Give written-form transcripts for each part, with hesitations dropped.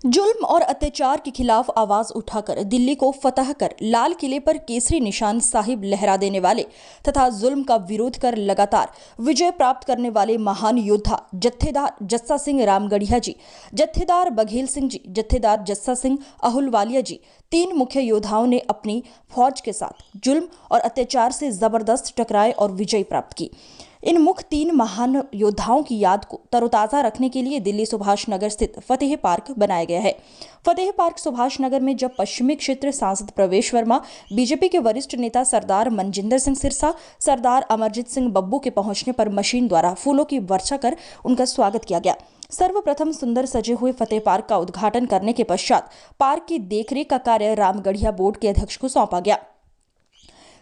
जुल्म और अत्याचार के खिलाफ आवाज उठाकर दिल्ली को फतह कर लाल किले पर केसरी निशान साहिब लहरा देने वाले तथा जुल्म का विरोध कर लगातार विजय प्राप्त करने वाले महान योद्धा जत्थेदार जस्सा सिंह रामगढ़िया जी, जत्थेदार बघेल सिंह जी, जत्थेदार जस्सा सिंह अहुलवालिया जी, तीन मुख्य योद्धाओं ने अपनी फौज के साथ जुल्म और अत्याचार से जबरदस्त टकराए और विजय प्राप्त की। इन मुख्य तीन महान योद्धाओं की याद को तरोताज़ा रखने के लिए दिल्ली सुभाष नगर स्थित फतेह पार्क बनाया गया है। फतेह पार्क सुभाष नगर में जब पश्चिमी क्षेत्र सांसद प्रवेश वर्मा, बीजेपी के वरिष्ठ नेता सरदार मनजिंदर सिंह सिरसा, सरदार अमरजीत सिंह बब्बू के पहुंचने पर मशीन द्वारा फूलों की वर्षा कर उनका स्वागत किया गया। सर्वप्रथम सुंदर सजे हुए फतेह पार्क का उद्घाटन करने के पश्चात पार्क की देखरेख का कार्य रामगढ़िया बोर्ड के अध्यक्ष को सौंपा गया।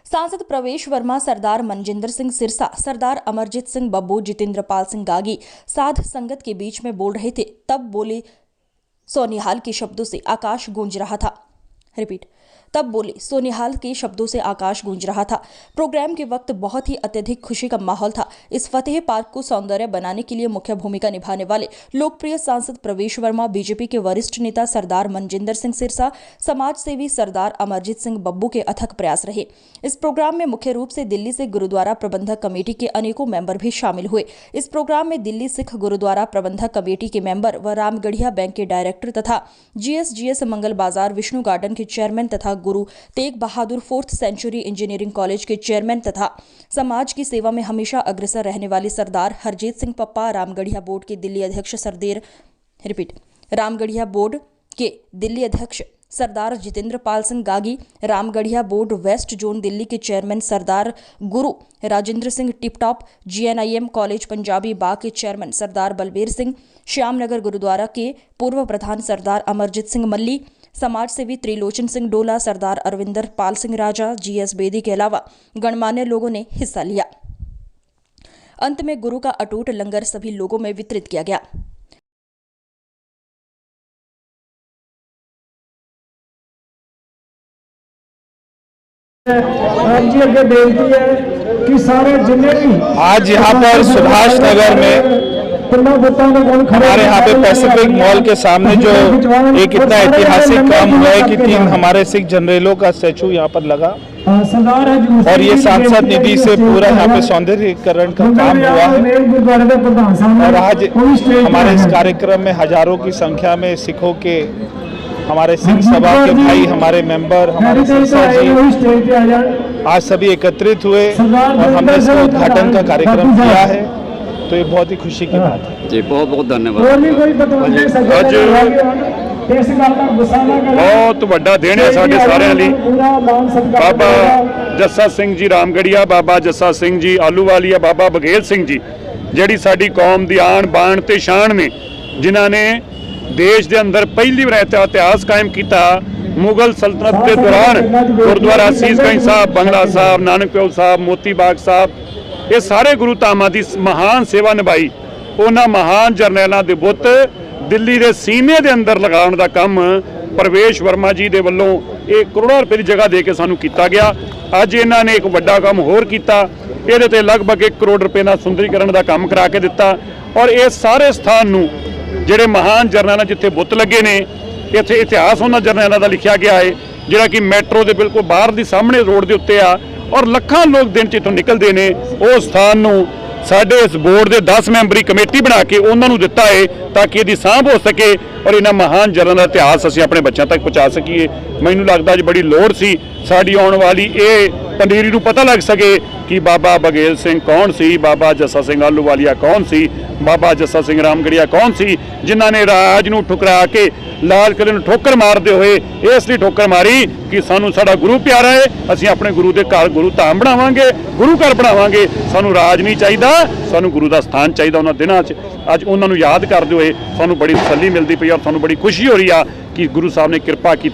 सांसद प्रवेश वर्मा, सरदार मनजिंदर सिंह सिरसा, सरदार अमरजीत सिंह बब्बू, जितेंद्र पाल सिंह गागी साध संगत के बीच में बोल रहे थे, तब बोले सोनिहाल के शब्दों से आकाश गूंज रहा था। तब बोले सोनिहाल के शब्दों से आकाश गूंज रहा था। प्रोग्राम के वक्त बहुत ही अत्यधिक खुशी का माहौल था। इस फतेह पार्क को सौंदर्य बनाने के लिए मुख्य भूमिका निभाने वाले लोकप्रिय सांसद प्रवेश वर्मा, बीजेपी के वरिष्ठ नेता सरदार मनजिंदर सिंह सिरसा, समाज सेवी सरदार अमरजीत सिंह बब्बू के अथक प्रयास रहे। इस प्रोग्राम में मुख्य रूप से दिल्ली से गुरुद्वारा प्रबंधक कमेटी के अनेकों मेंबर भी शामिल हुए। इस प्रोग्राम में दिल्ली सिख गुरुद्वारा प्रबंधक कमेटी के मेंबर व रामगढ़िया बैंक के डायरेक्टर तथा जीएस मंगल बाजार विष्णु गार्डन के चेयरमैन तथा Guru Tegh Bahadur 4th century engineering college के चेयरमैन तथा समाज की सेवा में हमेशा अग्रसर रहने वाले सरदार हरजीत सिंह पप्पा, रामगढ़िया बोर्ड के दिल्ली अध्यक्ष रामगढ़िया बोर्ड के दिल्ली अध्यक्ष Sardar Jitender Pal Singh Gagi, Ramgarhia board west zone Delhi के chairman Sardar Guru Rajender Singh Tiptop, GNIM college Punjabi बाग के चेयरमैन सरदार बलबीर सिंह, श्यामनगर गुरुद्वारा के पूर्व प्रधान सरदार अमरजीत सिंह मल्ली, समाज सेवी त्रिलोचन सिंह डोला, सरदार अरविंदर पाल सिंह राजा, GS बेदी के अलावा गणमान्य लोगों ने हिस्सा लिया। अंत में गुरु का अटूट लंगर सभी लोगों में वितरित किया गया। आज यहाँ पर सुभाष नगर में हमारे यहाँ पे पैसिफिक मॉल के सामने जो एक इतना ऐतिहासिक काम हुआ है कि 3 हमारे सिख जनरलों का स्टैचू यहाँ पर लगा और ये सांसद निधि से पूरा यहाँ पे सौंदर्यीकरण का काम हुआ है। और आज हमारे इस कार्यक्रम में हजारों की संख्या में सिखों के, हमारे सिख सभा के भाई, हमारे मेंबर, हमारे संसद जी आज सभी एकत्रित हुए और हमने इसका उद्घाटन का कार्यक्रम किया है। तो ये बहुत ही खुशी की बात है जी। बहुत बहुत धन्यवाद। बहुत ਵੱਡਾ ਦਿਨ ਹੈ ਸਾਡੇ ਸਾਰਿਆਂ ਲਈ। ਬਾਬਾ ਜੱਸਾ ਸਿੰਘ ਜੀ ਰਾਮਗੜੀਆ, ਬਾਬਾ ਜੱਸਾ ਸਿੰਘ ਜੀ ਆਲੂਵਾਲੀਆ, ਬਾਬਾ ਬਘੇਲ ਸਿੰਘ ਜੀ ਜਿਹੜੀ ਸਾਡੀ ਕੌਮ ਦੀ ਆਣ ਬਾਣ ਤੇ ਸ਼ਾਨ ਨੇ, ਜਿਨ੍ਹਾਂ ਨੇ ਦੇਸ਼ ਦੇ ਅੰਦਰ ਪਹਿਲੀ ਵਾਰ ਇਤਿਹਾਸ ਕਾਇਮ ਕੀਤਾ। मुगल सल्तनत के दौरान गुरुद्वारा सीसगंज साहब, बंगला साहब, नानक प्यो साहब, मोती बाग साहब, ये सारे गुरु धामां की महान सेवा निभाई। उन्हां महान जरनैलों के बुत दिल्ली के सीने के अंदर लगाने का काम प्रवेश वर्मा जी के वलों एक करोड़ों रुपए की जगह दे के सानू किया गया। अज इन्हों ने एक वड्डा काम होर किया, ये लगभग 1 करोड़ रुपए का सुंदरीकरण का काम करा के दिता। और इस सारे स्थान नूं जिहड़े महान जरनैल जिथे बुत लगे ने, इत्थे इतिहास उन्हां जरनैलों का लिखा गया है, जिहड़ा कि मैट्रो के बिल्कुल बाहर दी सामने रोड के उत्ते आ और ਲੱਖਾਂ लोग दिन च इत्थों निकलते हैं। उस स्थान नूं साडे इस बोर्ड के 10 मैंबरी कमेटी बना के उन्होंने दिता है ताकि इसकी सांभ हो सके और इन्हां महान जरनैलों का इतिहास असीं अपने बच्चों तक पहुँचा सकीए। मैनूं लगदा अज बड़ी लोड़ सी साडी आउण वाली ये पंडीरी नूं पता लग सके कि बाबा बघेल सिंह कौन सी, बाबा जस्सा सिंह आलूवालिया कौन सी, बाबा जस्सा सिंह रामगढ़िया कौन सी, जिन्हां ने राज नूं ठुकरा के लाल किले नूं ठोकर मारते हुए इसलिए ठोकर मारी कि सानू साडा गुरु प्यारा है, असीं अपने गुरु के घर गुरु धाम बनावांगे, गुरु घर बनावांगे। सानू राज नहीं चाहिए, सानू गुरु का स्थान चाहिए। उन्होंने दिनों अज उन्होंने याद करते हुए सानू बड़ी तसल्ली मिलती पई और सानू बड़ी खुशी हो रही है कि गुरु साहब ने कृपा की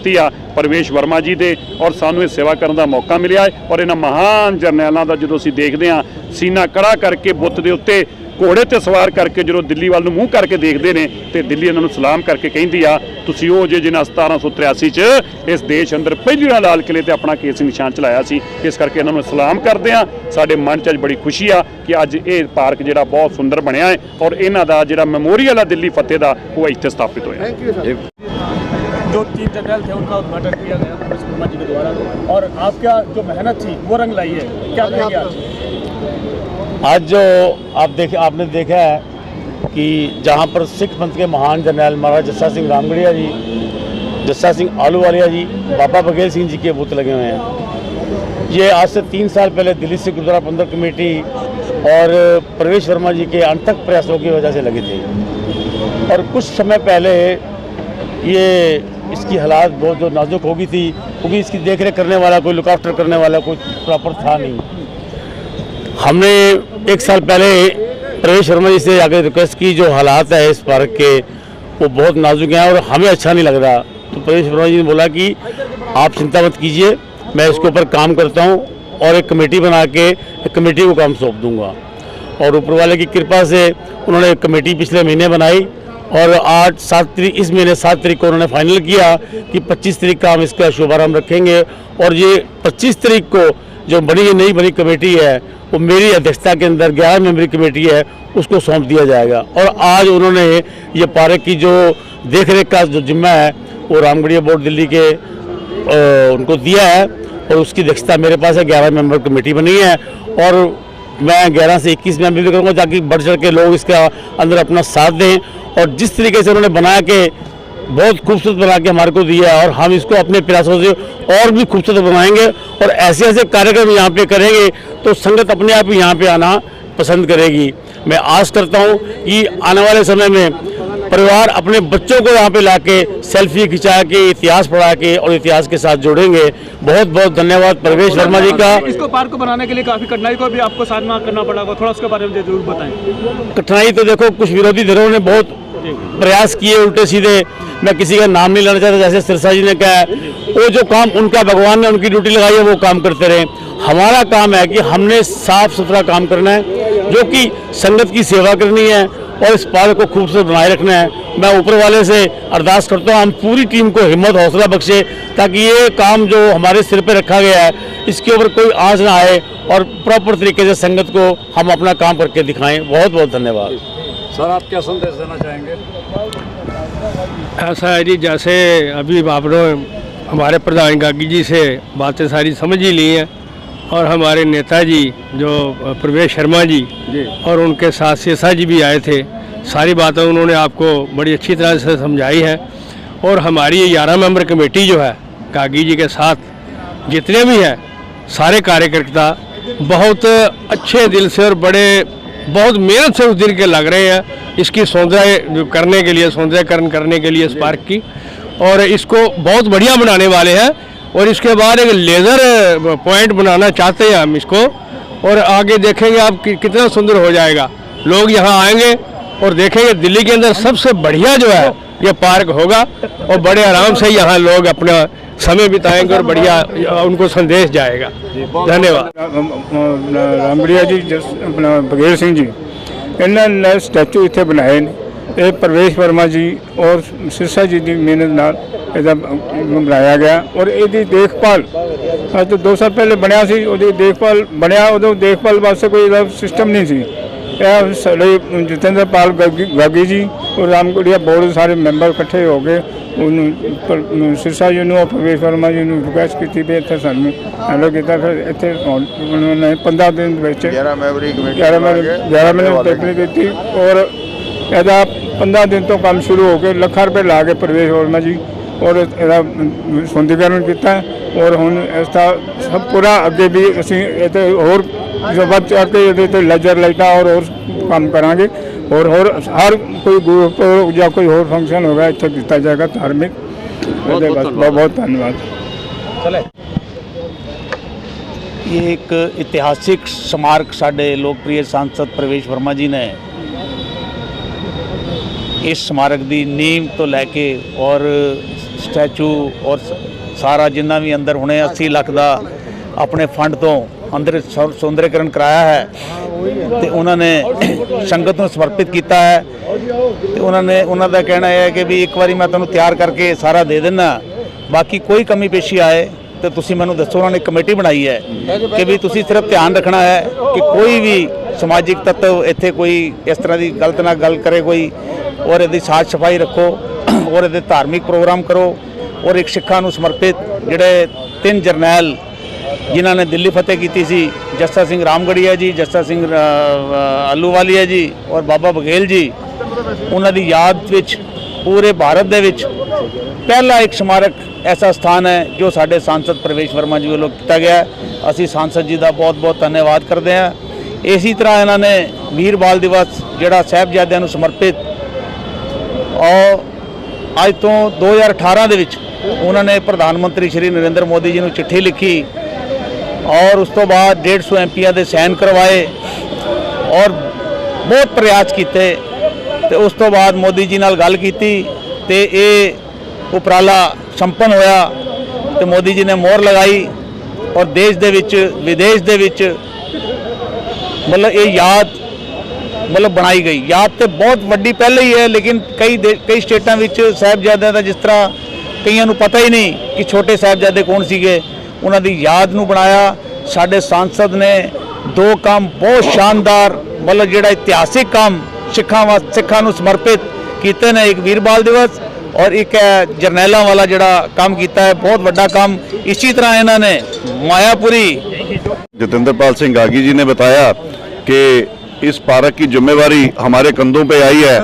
प्रवेश वर्मा जी दे और सानू ये सेवा करने का मौका मिला है। और इन्हां महान जरनैलों का जो असीं देखते हैं सीना कड़ा करके बुत के उत्ते घोड़े ते सवार करके जो दिल्ली वाल मूँह करके देखते हैं तो दिल्ली इन्होंने सलाम करके कहती आ तुसीं वो जे जिन्हां 1783 च इस देश अंदर पहली बार लाल किले ते अपना केसरी निशान चलाया सी। इस करके इन्होंने सलाम करते हैं। साडे मन च बड़ी खुशी आ कि अज ये पार्क जिहड़ा बहुत सुंदर बनया है और इन्हां दा जिहड़ा मैमोरीअल आ दिल्ली फतेह दा वो इत्थे स्थापित होया। जो 3 जर्नल थे उनका उद्घाटन किया गया प्रवेश वर्मा जी के द्वारा, और आपका जो मेहनत थी वो रंग लाई है, क्या कहेंगे आज जो आपने देखा है कि जहाँ पर सिख पंथ के महान जर्नैल महाराज जस्सा सिंह रामगढ़िया जी, जस्सा सिंह आलूवालिया जी, बाबा बघेल सिंह जी के बुत लगे हुए हैं। ये आज से 3 साल पहले दिल्ली से गुरुद्वारा प्रबंधक कमेटी और प्रवेश वर्मा जी के अनथक प्रयासों की वजह से लगे थे, और कुछ समय पहले ये इसकी हालात बहुत जो नाजुक हो गई थी, क्योंकि इसकी देखरेख करने वाला कोई, लुक आफ्टर करने वाला कोई प्रॉपर था नहीं। हमने 1 साल पहले प्रवेश वर्मा जी से आगे रिक्वेस्ट की, जो हालात है इस पार्क के वो बहुत नाजुक हैं और हमें अच्छा नहीं लग रहा। तो प्रवेश वर्मा जी ने बोला कि आप चिंता मत कीजिए, मैं इसके ऊपर काम करता हूँ और एक कमेटी बना के एक कमेटी को काम सौंप दूंगा। और ऊपर वाले की कृपा से उन्होंने एक कमेटी पिछले महीने बनाई, और आज 7 तारीख, इस महीने 7 तारीख को उन्होंने फाइनल किया कि 25 तारीख का हम इसका शुभारंभ रखेंगे। और ये 25 तारीख को जो नई बनी कमेटी है वो मेरी अध्यक्षता के अंदर 11 मेंबरी कमेटी है, उसको सौंप दिया जाएगा। और आज उन्होंने ये पार्क की जो देखरेख का जो जिम्मा है वो रामगढ़िया बोर्ड दिल्ली के उनको दिया है, और उसकी अध्यक्षता मेरे पास है। 11 मेंबर कमेटी बनी है, और मैं 11 से 21 मेंबर भी करूँगा ताकि बढ़ चढ़ के लोग इसका अंदर अपना साथ दें। और जिस तरीके से उन्होंने बना के बहुत खूबसूरत बना के हमारे को दिया है, और हम इसको अपने प्रयासों से और भी खूबसूरत बनाएंगे, और ऐसे ऐसे कार्यक्रम यहाँ पे करेंगे तो संगत अपने आप ही यहाँ पे आना पसंद करेगी। मैं आस करता हूँ कि आने वाले समय में परिवार अपने बच्चों को यहाँ पे लाके सेल्फी खिंचा के, इतिहास पढ़ा के और इतिहास के साथ जोड़ेंगे। बहुत बहुत धन्यवाद प्रवेश वर्मा जी का। इसको पार्क को बनाने के लिए काफ़ी कठिनाई को भी आपको सामना करना पड़ा होगा, थोड़ा उसके बारे में जरूर बताएं। कठिनाई तो देखो, कुछ विरोधी दलों ने बहुत प्रयास किए उल्टे सीधे, मैं किसी का नाम नहीं लेना चाहता, जैसे सिरसा जी ने कहा, वो जो काम उनका भगवान ने उनकी ड्यूटी लगाई है वो काम करते रहे। हमारा काम है कि हमने साफ सुथरा काम करना है, जो कि संगत की सेवा करनी है और इस पार्क को खूबसूरत बनाए रखना है। मैं ऊपर वाले से अरदास करता हूँ हम पूरी टीम को हिम्मत हौसला बख्शे, ताकि ये काम जो हमारे सिर पे रखा गया है इसके ऊपर कोई आँच ना आए, और प्रॉपर तरीके से संगत को हम अपना काम करके दिखाएं। बहुत बहुत धन्यवाद। सर, आप क्या संदेश देना चाहेंगे? ऐसा है जी, जैसे अभी आपने हमारे प्रधान गागी जी से बातें सारी समझ ही ली हैं, और हमारे नेताजी जो प्रवेश शर्मा जी और उनके साथ शेषा जी भी आए थे, सारी बातें उन्होंने आपको बड़ी अच्छी तरह से समझाई हैं। और हमारी ये 11 मेंबर कमेटी जो है गागी जी के साथ जितने भी हैं सारे कार्यकर्ता बहुत अच्छे दिल से और बहुत मेहनत से उस दिन के लग रहे हैं इसकी सौंदर्य करने के लिए, सौंदर्यकरण करने के लिए इस पार्क की, और इसको बहुत बढ़िया बनाने वाले हैं। और इसके बाद एक लेज़र पॉइंट बनाना चाहते हैं हम इसको, और आगे देखेंगे आप कितना सुंदर हो जाएगा। लोग यहाँ आएंगे और देखेंगे दिल्ली के अंदर सबसे बढ़िया जो है ये पार्क होगा, और बड़े आराम से यहाँ लोग अपना समय बिताएंगे और बढ़िया उनको संदेश जाएगा। धन्यवाद। रामगढ़िया जी, अपना बघेल सिंह जी, इन्होंने स्टैचू इतने बनाए ने, ये प्रवेश वर्मा जी और सिरसा जी की मेहनत नाल बनाया गया। और इसकी देखभाल तो 2 साल पहले बनया सी, उसकी देखभाल बनया, उदों देखभाल वास्ते कोई सिस्टम नहीं सी। साढ़े जितेंद्र पाल गागी जी और रामगढ़िया बोर्ड सारे मैंबर इकट्ठे हो गए, सिरसा जी और प्रवेश वर्मा जी ने रिक्वेस्ट की भी इतने सानू हैंडल किया। फिर इतने उन्होंने 15 दिन 11 महीने की, और यदा 15 दिन तो काम शुरू हो गए, लाख रुपये ला के प्रवेश वर्मा जी और सौंदर्यकरण किया। और हुण इसका सब पूरा अगे भी असीं होर वध चढ़ के लेजर लाइटा और काम करांगे, और हर कोई ग्रुप या कोई होर फंक्शन होगा इत्थे किया जाएगा धार्मिक। बहुत बहुत धन्यवाद। ये एक इतिहासिक स्मारक साडे लोकप्रिय सांसद प्रवेश वर्मा जी ने इस स्मारक की नींव तो लैके और स्टैचू और सारा जिन्ना भी अंदर हुणे 80 लाख का अपने फंड तो अंदर सौंदर्यकरण कराया है, तो उन्होंने संगत को समर्पित किया है। तो उन्होंने कहना है कि भी एक बार मैं तुहानूं तैयार करके सारा दे देना, बाकी कोई कमी पेशी आए तो तुसीं मैनूं दसो। उन्होंने कमेटी बनाई है कि भी तुसीं सिर्फ ध्यान रखना है कि कोई भी समाजिक तत्व इत्थे कोई इस तरह की गलत ना गल करे कोई, और इसकी साफ सफाई रखो और ये धार्मिक प्रोग्राम करो। ਔਰ ਇੱਕ ਸਿੱਖਾਂ ਨੂੰ ਸਮਰਪਿਤ ਜਿਹੜੇ 3 ਜਰਨੈਲ ਜਿਨ੍ਹਾਂ ਨੇ ਦਿੱਲੀ ਫਤਿਹ ਕੀਤੀ ਸੀ, ਜੱਸਾ ਸਿੰਘ ਰਾਮਗੜੀਆ ਜੀ, ਜੱਸਾ ਸਿੰਘ ਆਲੂਵਾਲੀਆ ਜੀ ਔਰ ਬਾਬਾ ਬਘੇਲ ਜੀ, ਉਹਨਾਂ ਦੀ ਯਾਦ ਵਿੱਚ ਪੂਰੇ ਭਾਰਤ ਦੇ ਵਿੱਚ ਪਹਿਲਾ ਇੱਕ ਸਮਾਰਕ ਐਸਾ ਸਥਾਨ ਹੈ ਜੋ ਸਾਡੇ ਸਾਂਸਦ ਪ੍ਰਵੇਸ਼ ਵਰਮਾ ਜੀ ਵੱਲੋਂ ਕੀਤਾ ਗਿਆ। ਅਸੀਂ ਸਾਂਸਦ ਜੀ ਦਾ ਬਹੁਤ-ਬਹੁਤ ਧੰਨਵਾਦ ਕਰਦੇ ਹਾਂ। ਇਸੇ ਤਰ੍ਹਾਂ ਇਹਨਾਂ ਨੇ ਵੀਰ ਬਾਲ ਦਿਵਸ ਜਿਹੜਾ ਸਾਹਿਬਜ਼ਾਦਿਆਂ ਨੂੰ ਸਮਰਪਿਤ, ਔਰ ਅੱਜ ਤੋਂ 2018 ਦੇ ਵਿੱਚ ਉਹਨਾਂ ਨੇ ਪ੍ਰਧਾਨ ਮੰਤਰੀ ਸ਼੍ਰੀ ਨਰਿੰਦਰ ਮੋਦੀ ਜੀ ਨੂੰ ਚਿੱਠੀ ਲਿਖੀ ਔਰ ਉਸ ਤੋਂ ਬਾਅਦ 150 ਐਮਪੀਆਂ ਦੇ ਸਾਈਨ ਕਰਵਾਏ ਔਰ ਬਹੁਤ ਪ੍ਰਯਾਸ ਕੀਤੇ ਤੇ ਉਸ ਤੋਂ ਬਾਅਦ ਮੋਦੀ ਜੀ ਨਾਲ ਗੱਲ ਕੀਤੀ ਤੇ ਇਹ ਉਪਰਾਲਾ ਸੰਪੰਨ ਹੋਇਆ ਤੇ ਮੋਦੀ ਜੀ ਨੇ ਮੋਹਰ ਲਗਾਈ ਔਰ ਦੇਸ਼ ਦੇ ਵਿੱਚ ਵਿਦੇਸ਼ ਦੇ ਵਿੱਚ ਮਤਲਬ ਇਹ ਯਾਦ ਬਣਾਈ ਗਈ। ਯਾਦ ਤੇ ਬਹੁਤ ਵੱਡੀ ਪਹਿਲੇ ਹੀ ਹੈ, ਲੇਕਿਨ ਕਈ ਸਟੇਟਾਂ ਵਿੱਚ ਸਾਹਿਬਜ਼ਾਦਿਆਂ ਦਾ ਜਿਸ ਤਰ੍ਹਾਂ ਕਈਆਂ ਨੂੰ ਪਤਾ ਹੀ ਨਹੀਂ ਕਿ ਛੋਟੇ ਸਾਹਿਬਜ਼ਾਦੇ ਕੌਣ ਸੀਗੇ, ਉਹਨਾਂ ਦੀ ਯਾਦ ਨੂੰ ਬਣਾਇਆ। ਸਾਡੇ ਸਾਂਸਦ ਨੇ 2 ਕੰਮ ਬਹੁਤ ਸ਼ਾਨਦਾਰ ਮਤਲਬ ਜਿਹੜਾ ਇਤਿਹਾਸਿਕ ਕੰਮ ਸਿੱਖਾਂ ਨੂੰ ਸਮਰਪਿਤ ਕੀਤੇ ਨੇ, ਇੱਕ ਵੀਰ ਬਾਲ ਦਿਵਸ और एक जरनैलों वाला जड़ा काम किया है, बहुत बड़ा काम। इसी तरह इन्होंने मायापुरी जितेंद्रपाल सिंह गागी जी ने बताया कि इस पार्क की जिम्मेवारी हमारे कंधों पे आई है,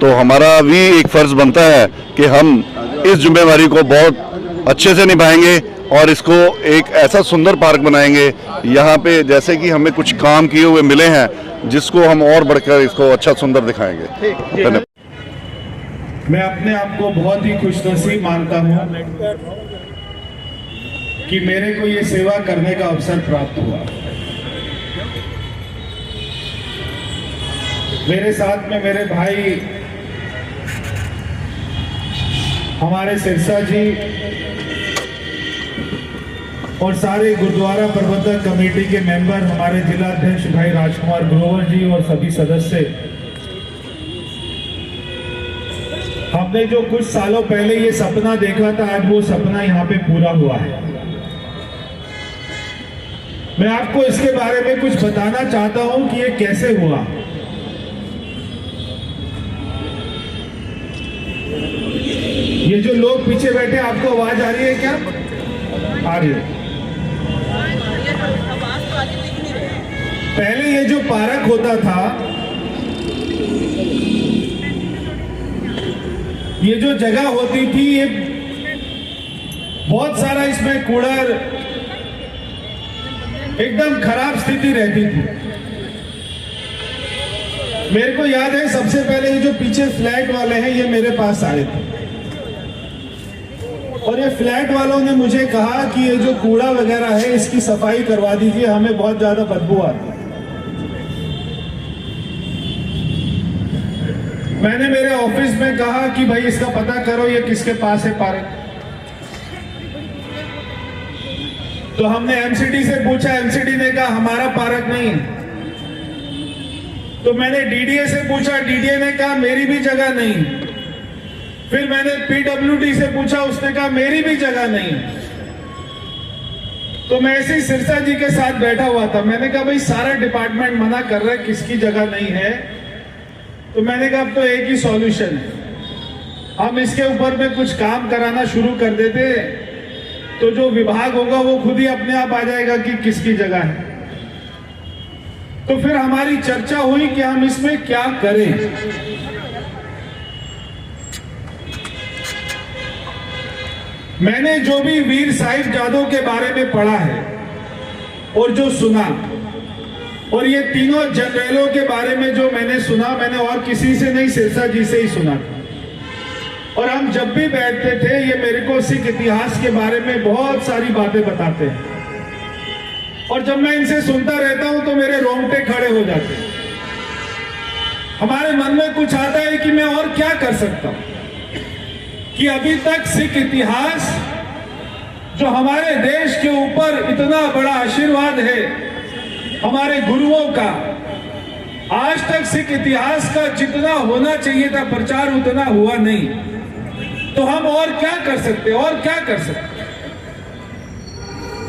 तो हमारा भी एक फर्ज बनता है कि हम इस जिम्मेवारी को बहुत अच्छे से निभाएंगे और इसको एक ऐसा सुंदर पार्क बनाएंगे यहाँ पे जैसे कि हमें कुछ काम किए हुए मिले हैं, जिसको हम और बढ़कर इसको अच्छा सुंदर दिखाएंगे। धन्यवाद। मैं अपने आप को बहुत ही खुशनसीब मानता हूँ कि मेरे को ये सेवा करने का अवसर प्राप्त हुआ। मेरे साथ में मेरे भाई हमारे सिरसा जी और सारे गुरुद्वारा प्रबंधक कमेटी के मेंबर, हमारे जिला अध्यक्ष भाई राजकुमार ग्रोवर जी और सभी सदस्य, हमने जो कुछ सालों पहले ये सपना देखा था, आज वो सपना यहाँ पे पूरा हुआ है। मैं आपको इसके बारे में कुछ बताना चाहता हूं कि ये कैसे हुआ। ये जो लोग पीछे बैठे, आपको आवाज आ रही है क्या? आ रही है। पहले ये जो पार्क होता था, ये जो जगह होती थी, ये बहुत सारा इसमें कूड़ा, एकदम खराब स्थिति रहती थी। मेरे को याद है सबसे पहले ये जो पीछे फ्लैट वाले हैं, ये मेरे पास आए थे और ये फ्लैट वालों ने मुझे कहा कि ये जो कूड़ा वगैरह है इसकी सफाई करवा दीजिए, हमें बहुत ज्यादा बदबू आती है। मैंने मेरे ऑफिस में कहा कि भाई इसका पता करो ये किसके पास है पार्क। तो हमने एमसीडी से पूछा, एमसीडी ने कहा हमारा पार्क नहीं है। तो मैंने डीडीए से पूछा, डीडीए ने कहा मेरी भी जगह नहीं। फिर मैंने पीडब्ल्यूडी से पूछा, उसने कहा मेरी भी जगह नहीं। तो मैं ऐसे ही सिरसा जी के साथ बैठा हुआ था। मैंने कहा भाई सारा डिपार्टमेंट मना कर रहा है, किसकी जगह नहीं है। तो मैंने कहा अब तो एक ही सॉल्यूशन है, हम इसके ऊपर में कुछ काम कराना शुरू कर देते, तो जो विभाग होगा वो खुद ही अपने आप आ जाएगा कि किसकी जगह है। तो फिर हमारी चर्चा हुई कि हम इसमें क्या करें। मैंने जो भी वीर साहिबजादों के बारे में पढ़ा है और जो सुना, और ये तीनों जनरलों के बारे में जो मैंने सुना, मैंने और किसी से नहीं, सिरसा जी से ही सुना। और हम जब भी बैठते थे, ये मेरे को सिख इतिहास के बारे में बहुत सारी बातें बताते हैं और जब मैं इनसे सुनता रहता हूं तो मेरे रोंगटे खड़े हो जाते हैं। हमारे मन में कुछ आता है कि मैं और क्या कर सकता हूं, कि अभी तक सिख इतिहास जो हमारे देश के ऊपर इतना बड़ा आशीर्वाद है हमारे गुरुओं का, आज तक सिख इतिहास का जितना होना चाहिए था प्रचार उतना हुआ नहीं। तो हम और क्या कर सकते, और क्या कर सकते।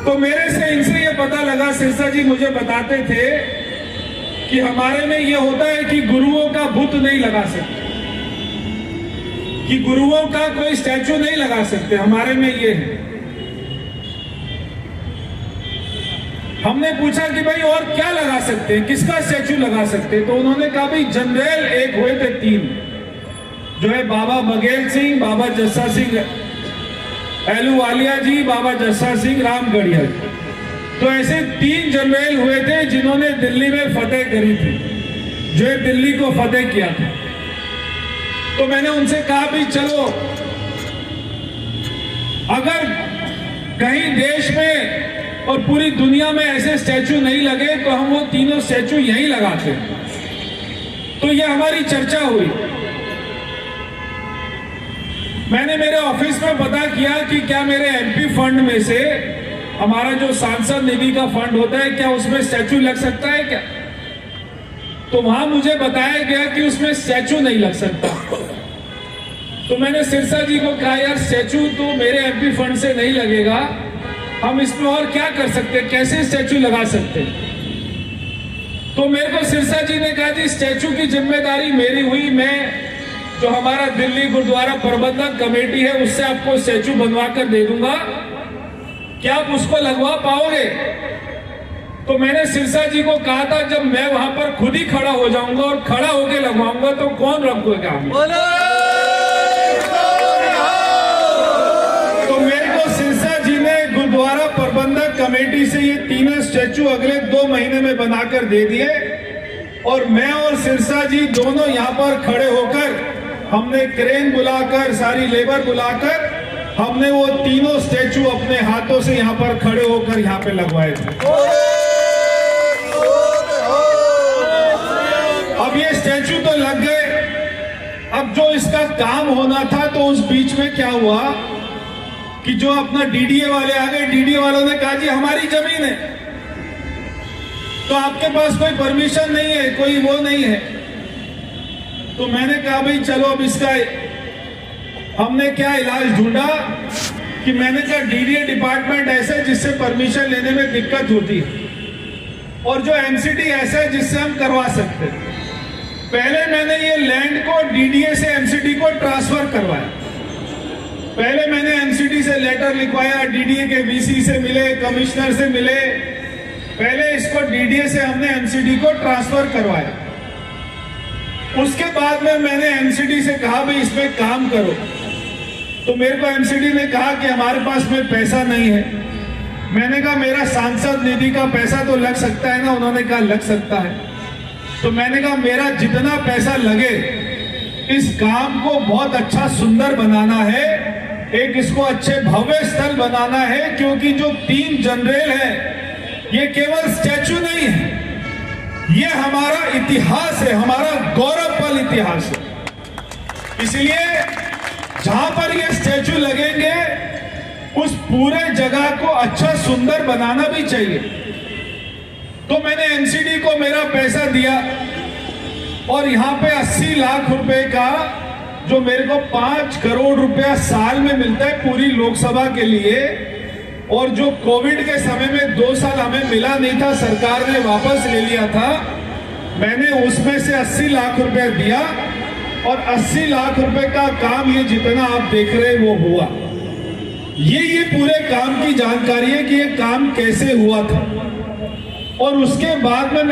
तो मेरे से इनसे ये पता लगा, सिरसा जी मुझे बताते थे कि हमारे में ये होता है कि गुरुओं का बुत नहीं लगा सकते, कि गुरुओं का कोई स्टैचू नहीं लगा सकते, हमारे में ये है। हमने पूछा कि भाई और क्या लगा सकते हैं, किसका स्टैचू लगा सकते हैं, तो उन्होंने कहा भाई जनरल एक हुए थे 3, जो है बाबा बघेल सिंह, बाबा जस्सा सिंह अहलूवालिया जी, बाबा जस्सा सिंह रामगढ़िया जी। तो ऐसे 3 जनरल हुए थे जिन्होंने दिल्ली में फतेह करी थी, जो है दिल्ली को फतेह किया था। तो मैंने उनसे कहा भी चलो अगर कहीं देश में और पूरी दुनिया में ऐसे स्टैचू नहीं लगे तो हम वो तीनों स्टैचू यहीं लगाते। तो ये हमारी चर्चा हुई। मैंने मेरे ऑफिस में पता किया कि क्या मेरे एमपी फंड में से, हमारा जो सांसद निधि का फंड होता है, क्या उसमें स्टैचू लग सकता है क्या? तो वहां मुझे बताया गया कि उसमें स्टैचू नहीं लग सकता। तो मैंने सिरसा जी को कहा यार स्टैचू तो मेरे एमपी फंड से नहीं लगेगा, हम इसमें और क्या कर सकते, कैसे स्टैचू लगा सकते? तो मेरे को सिरसा जी ने कहा जी स्टैचू की जिम्मेदारी मेरी हुई, मैं जो हमारा दिल्ली गुरुद्वारा प्रबंधक कमेटी है उससे आपको स्टैचू बनवा कर दे दूंगा, क्या आप उसको लगवा पाओगे? तो मैंने सिरसा जी को कहा था जब मैं वहां पर खुद ही खड़ा हो जाऊंगा और खड़ा होकर लगवाऊंगा तो कौन रखोगा? तो मेरे को सिरसा जी ने गुरुद्वारा प्रबंधक कमेटी से ये तीनों स्टैचू अगले 2 महीने में बनाकर दे दिए और मैं और सिरसा जी दोनों यहाँ पर खड़े होकर हमने क्रेन बुलाकर, सारी लेबर बुलाकर हमने वो तीनों स्टैचू अपने हाथों से यहाँ पर खड़े होकर यहाँ पे लगवाए थे। अब ये स्टैचू तो लग गए, अब जो इसका काम होना था तो उस बीच में क्या हुआ कि जो अपना डीडीए वाले आ गए, डीडीए वालों ने कहा जी हमारी जमीन है तो आपके पास कोई परमिशन नहीं है, कोई वो नहीं है। तो मैंने कहा भाई चलो अब इसका हमने क्या इलाज ढूंढा कि मैंने कहा डीडीए डिपार्टमेंट ऐसा है जिससे परमिशन लेने में दिक्कत होती है और जो एमसीडी ऐसा है जिससे हम करवा सकते हैं। पहले मैंने ये लैंड को डीडीए से एमसीडी को ट्रांसफर करवाया। पहले मैंने एमसीडी से लेटर लिखवाया, डीडीए के वीसी से मिले, कमिश्नर से मिले, पहले इसको डीडीए से हमने एमसीडी को ट्रांसफर करवाया। उसके बाद में मैंने एमसीडी से कहा भाई इसमें काम करो, तो मेरे को एमसीडी ने कहा कि हमारे पास में पैसा नहीं है। मैंने कहा मेरा सांसद निधि का पैसा तो लग सकता है ना? उन्होंने कहा लग सकता है। तो मैंने कहा मेरा जितना पैसा लगे इस काम को बहुत अच्छा सुंदर बनाना है, एक इसको अच्छे भव्य स्थल बनाना है, क्योंकि जो 3 जनरल है ये केवल स्टैचू नहीं है, ये हमारा इतिहास है, हमारा गौरवपल इतिहास है। इसलिए जहां पर ये स्टैचू लगेंगे उस पूरे जगह को अच्छा सुंदर बनाना भी चाहिए। तो मैंने एमसीडी को मेरा पैसा दिया और यहाँ पे 80 लाख रुपए का जो मेरे को 5 करोड़ रुपया साल में मिलता है पूरी लोकसभा के लिए, और जो कोविड के समय में 2 साल हमें मिला नहीं था, सरकार ने वापस ले लिया था, मैंने उसमें से 80 लाख रुपए दिया और 80 लाख रुपए का काम ये जितना आप देख रहे हैं वो हुआ। ये पूरे काम की जानकारी है कि ये काम कैसे हुआ था। और उसके बाद में